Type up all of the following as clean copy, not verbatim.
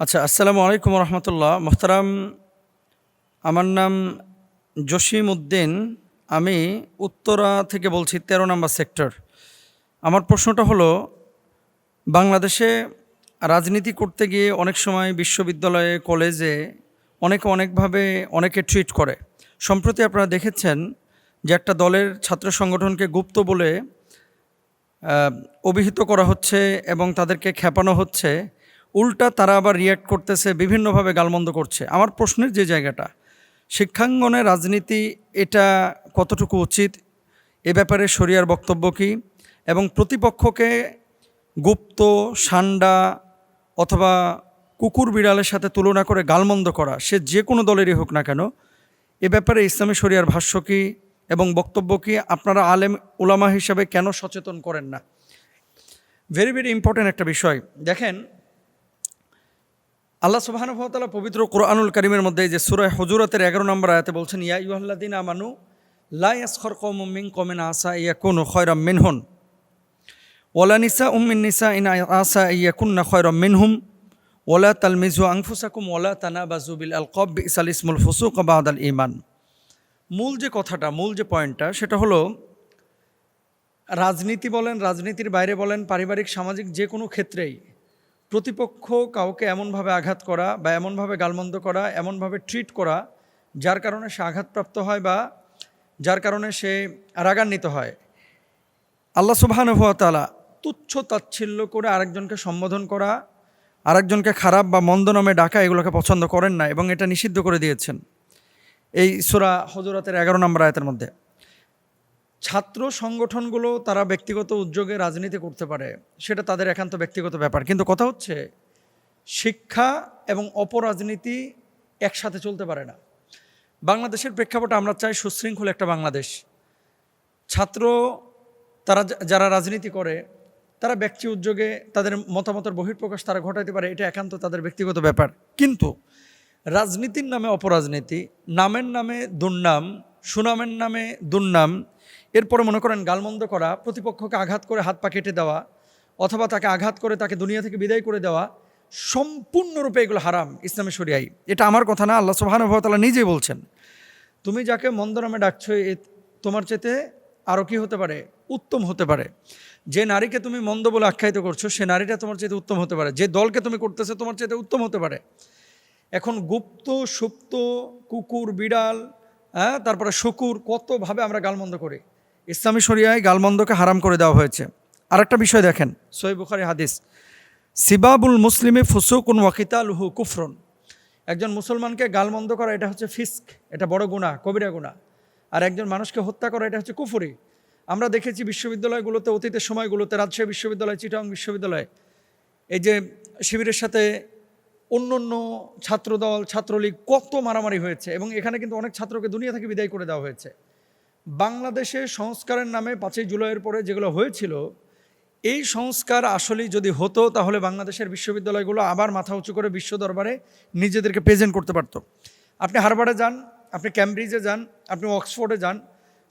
আচ্ছা, আসসালামু আলাইকুম রহমতুল্লাহ। মোহতারাম, আমার নাম জসিম উদ্দিন। আমি উত্তরা থেকে বলছি, ১৩ নম্বর সেক্টর। আমার প্রশ্নটা হলো, বাংলাদেশে রাজনীতি করতে গিয়ে অনেক সময় বিশ্ববিদ্যালয়ে, কলেজে অনেকভাবে অনেকে ট্রিট করে। সম্প্রতি আপনারা দেখেছেন যে একটা দলের ছাত্র সংগঠনকে গুপ্ত বলে অভিহিত করা হচ্ছে এবং তাদেরকে খেপানো হচ্ছে। উল্টা তারা আবার রিয়্যাক্ট করতেছে, বিভিন্নভাবে গালমন্দ করছে। আমার প্রশ্নের যে জায়গাটা, শিক্ষাঙ্গনে রাজনীতি এটা কতটুকু উচিত, এ ব্যাপারে শরিয়ার বক্তব্য কী, এবং প্রতিপক্ষকে গুপ্ত, সান্ডা অথবা কুকুর বিড়ালের সাথে তুলনা করে গালমন্দ করা, সে যে কোনো দলেরই হোক না কেন, এ ব্যাপারে ইসলামী শরিয়ার ভাষ্য কী এবং বক্তব্য কী? আপনারা আলেম উলামা হিসাবে কেন সচেতন করেন না? ভেরি ইম্পর্ট্যান্ট একটা বিষয়। দেখেন, আল্লাহ সুবহানাহু ওয়া তাআলা পবিত্র কোরআনুল কারীমের মধ্যে যে সূরা হুজুরাতের ১১ নম্বর আয়াতে বলছেন, ইয়া আইয়ুহাল্লাযীনা আমানু লা ইয়াসখার কওমুম মিন কওমিন আসা ইয়াকুনু খায়রাম মিনহুম ওয়ালা নিসাউম মিন নিসাইন আসা ইয়াকুননা খায়রাম মিনহুম ওয়ালা তালমিজু আনফুসাকুম ওয়ালা তানাবাজু বিল আলকাব বিসাল ইসমুল ফুসুক বাদাল ঈমান। মূল যে কথাটা, মূল যে পয়েন্টটা, সেটা হলো রাজনীতি বলেন, রাজনীতির বাইরে বলেন, পারিবারিক সামাজিক যে কোনো ক্ষেত্রেই প্রতিপক্ষ কাউকে এমনভাবে আঘাত করা বা এমনভাবে গালমন্দ করা, এমনভাবে ট্রিট করা যার কারণে সে আঘাতপ্রাপ্ত হয় বা যার কারণে সে রাগান্বিত হয়। আল্লাহ সুবহানাহু ওয়া তাআলা তুচ্ছ তাচ্ছিল্য করে আরেকজনকে সম্বোধন করা, আরেকজনকে খারাপ বা মন্দ নামে ডাকা, এগুলোকে পছন্দ করেন না এবং এটা নিষিদ্ধ করে দিয়েছেন এই সূরা হুজুরাতের ১১ নম্বর আয়াতের মধ্যে। ছাত্র সংগঠনগুলো তারা ব্যক্তিগত উদ্যোগে রাজনীতি করতে পারে, সেটা তাদের একান্ত ব্যক্তিগত ব্যাপার। কিন্তু কথা হচ্ছে, শিক্ষা এবং অপরাজনীতি একসাথে চলতে পারে না। বাংলাদেশের প্রেক্ষাপটে আমরা চাই সুশৃঙ্খল একটা বাংলাদেশ। ছাত্র তারা যারা রাজনীতি করে, তারা ব্যক্তি উদ্যোগে তাদের মতামতের বহিঃপ্রকাশ তারা ঘটাতে পারে, এটা একান্ত তাদের ব্যক্তিগত ব্যাপার। কিন্তু রাজনীতির নামে অপরাজনীতি, নামের নামে দুর্নাম, সুনামের নামে দুর্নাম, এরপরে মনে করেন গালমন্দ করা, প্রতিপক্ষকে আঘাত করে হাত পা কেটে দেওয়া অথবা তাকে আঘাত করে তাকে দুনিয়া থেকে বিদায় করে দেওয়া, সম্পূর্ণরূপে এগুলো হারাম ইসলামী শরিয়ায়। এটা আমার কথা না, আল্লাহ সুবহানাহু ওয়া তাআলা নিজেই বলছেন। তুমি যাকে মন্দ নামে ডাকছো, তোমার চেতে আরও কি হতে পারে? উত্তম হতে পারে। যে নারীকে তুমি মন্দ বলে আখ্যায়িত করছো, সে নারীটা তোমার চেতে উত্তম হতে পারে। যে দলকে তুমি করতেছো, তোমার চেতে উত্তম হতে পারে। এখন গুপ্ত, সুপ্ত, কুকুর, বিড়াল, তারপরে শুকুর, কতভাবে আমরা গালমন্দ করি। ইসলামী শরিয়ায় গালমন্দকে হারাম করে দেওয়া হয়েছে। আরেকটা বিষয় দেখেন, সহিহ বুখারী হাদিস, সিবাবুল মুসলিমে ফুসুকুন ওয়া কিতালুহু কুফরুন। একজন মুসলমানকে গালমন্দ করা, এটা হচ্ছে ফিস্ক, এটা বড় গুনাহ, কবিরা গুনাহ। আর একজন মানুষকে হত্যা করা, এটা হচ্ছে কুফরি। আমরা দেখেছি বিশ্ববিদ্যালয়গুলোতে, অতীতের সময়গুলোতে, রাজশাহী বিশ্ববিদ্যালয়, চিটাগং বিশ্ববিদ্যালয়, এই যে শিবিরের সাথে অন্য ছাত্রদল, ছাত্রলীগ, কত মারামারি হয়েছে এবং এখানে কিন্তু অনেক ছাত্রকে দুনিয়া থেকে বিদায় করে দেওয়া হয়েছে। বাংলাদেশে সংস্কারের নামে ৫ই জুলাইয়ের পরে যেগুলো হয়েছিল, এই সংস্কার আসলেই যদি হতো, তাহলে বাংলাদেশের বিশ্ববিদ্যালয়গুলো আবার মাথা উঁচু করে বিশ্ব দরবারে নিজেদেরকে প্রেজেন্ট করতে পারত। আপনি হার্ভার্ডে যান, আপনি ক্যামব্রিজে যান, আপনি অক্সফোর্ডে যান,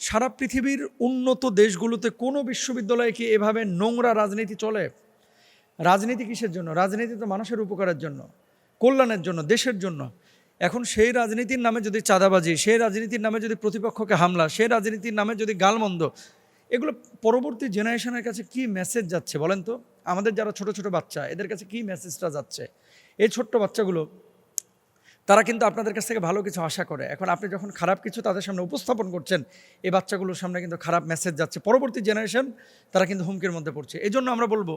সারা পৃথিবীর উন্নত দেশগুলোতে কোনো বিশ্ববিদ্যালয়ে কি এভাবে নোংরা রাজনীতি চলে? রাজনীতি কিসের জন্য? রাজনীতি তো মানুষের উপকারের জন্য, কল্যাণের জন্য, দেশের জন্য। এখন সেই রাজনীতির নামে যদি চাঁদাবাজি, সেই রাজনীতির নামে যদি প্রতিপক্ষকে হামলা, সেই রাজনীতির নামে যদি গালমন্দ, এগুলো পরবর্তী জেনারেশনের কাছে কি মেসেজ যাচ্ছে বলেন তো? আমাদের যারা ছোট ছোট বাচ্চা, এদের কাছে কি মেসেজটা যাচ্ছে? এই ছোট্ট বাচ্চাগুলো, তারা কিন্তু আপনাদের কাছ থেকে ভালো কিছু আশা করে। এখন আপনি যখন খারাপ কিছু তাদের সামনে উপস্থাপন করছেন, এই বাচ্চাগুলোর সামনে কিন্তু খারাপ মেসেজ যাচ্ছে। পরবর্তী জেনারেশন তারা কিন্তু হুমকির মধ্যে পড়ছে। এই জন্য আমরা বলবো,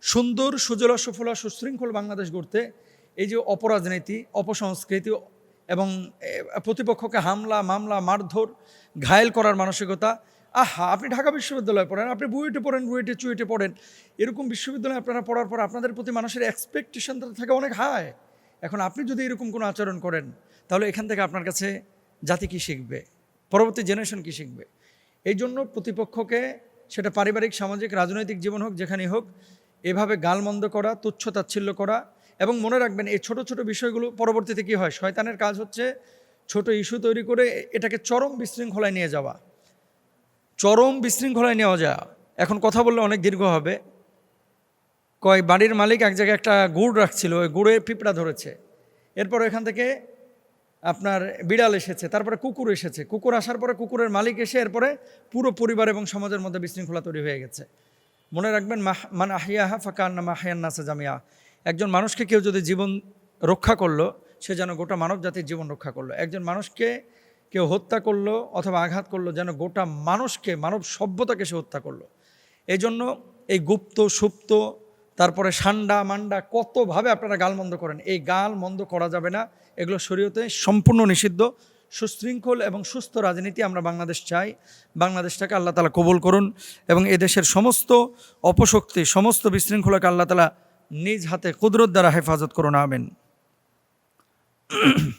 সুন্দর, সুজলা, সুফলা, সুশৃঙ্খল বাংলাদেশ গড়তে এই যে অপরাজনীতি, অপসংস্কৃতি এবং প্রতিপক্ষকে হামলা, মামলা, মারধর, ঘায়েল করার মানসিকতা, আপনি ঢাকা বিশ্ববিদ্যালয়ে পড়েন, আপনি বুয়েটে পড়েন, বুয়েটে চুয়েটে পড়েন, এরকম বিশ্ববিদ্যালয়ে আপনারা পড়ার পর আপনাদের প্রতি মানুষের এক্সপেকটেশন থাকে অনেক হাই। এখন আপনি যদি এরকম কোনো আচরণ করেন, তাহলে এখান থেকে আপনার কাছে জাতি কী শিখবে? পরবর্তী জেনারেশন কী শিখবে? এই জন্য প্রতিপক্ষকে, সেটা পারিবারিক, সামাজিক, রাজনৈতিক জীবন হোক, যেখানেই হোক, এভাবে গালমন্দ করা, তুচ্ছ তাচ্ছিল্য করা। এবং মনে রাখবেন, এই ছোট ছোট বিষয়গুলো পরবর্তীতে কী হয়? শয়তানের কাজ হচ্ছে ছোট ইস্যু তৈরি করে এটাকে চরম বিশৃঙ্খলায় নিয়ে যাওয়া, চরম বিশৃঙ্খলায় নেওয়া যায়। এখন কথা বললে অনেক দীর্ঘ হবে, কয় বাড়ির মালিক এক জায়গায় একটা গুড় রাখছিল, ওই গুড়ে পিঁপড়া ধরেছে। এরপর এখান থেকে আপনার বিড়াল এসেছে, তারপরে কুকুর এসেছে, কুকুর আসার পরে কুকুরের মালিক এসে এরপরে পুরো পরিবার এবং সমাজের মধ্যে বিশৃঙ্খলা তৈরি হয়ে গেছে। মনে রাখবেন, মান আহিয়াহা ফাকান্নামা আহইয়ান নাসা জামিয়া। একজন মানুষকে কেউ যদি জীবন রক্ষা করলো, সে যেন গোটা মানব জাতির জীবন রক্ষা করলো। একজন মানুষকে কেউ হত্যা করলো অথবা আঘাত করলো, যেন গোটা মানুষকে, মানব সভ্যতাকে সে হত্যা করলো। এই জন্য এই গুপ্ত সুপ্ত, তারপরে সান্ডা মান্ডা কতভাবে আপনারা গালমন্দ করেন, এই গাল মন্দ করা যাবে না। এগুলো শরীয়তে সম্পূর্ণ নিষিদ্ধ। সুশৃঙ্খল এবং সুস্থ রাজনীতি আমরা বাংলাদেশ চাই। বাংলাদেশটাকে আল্লাহ তাআলা কবুল করুন এবং এদেশের সমস্ত অপশক্তি, সমস্ত বিশৃঙ্খলাকে আল্লাহ তাআলা নিজ হাতে কুদরত দ্বারা হেফাজত করুন। আমিন।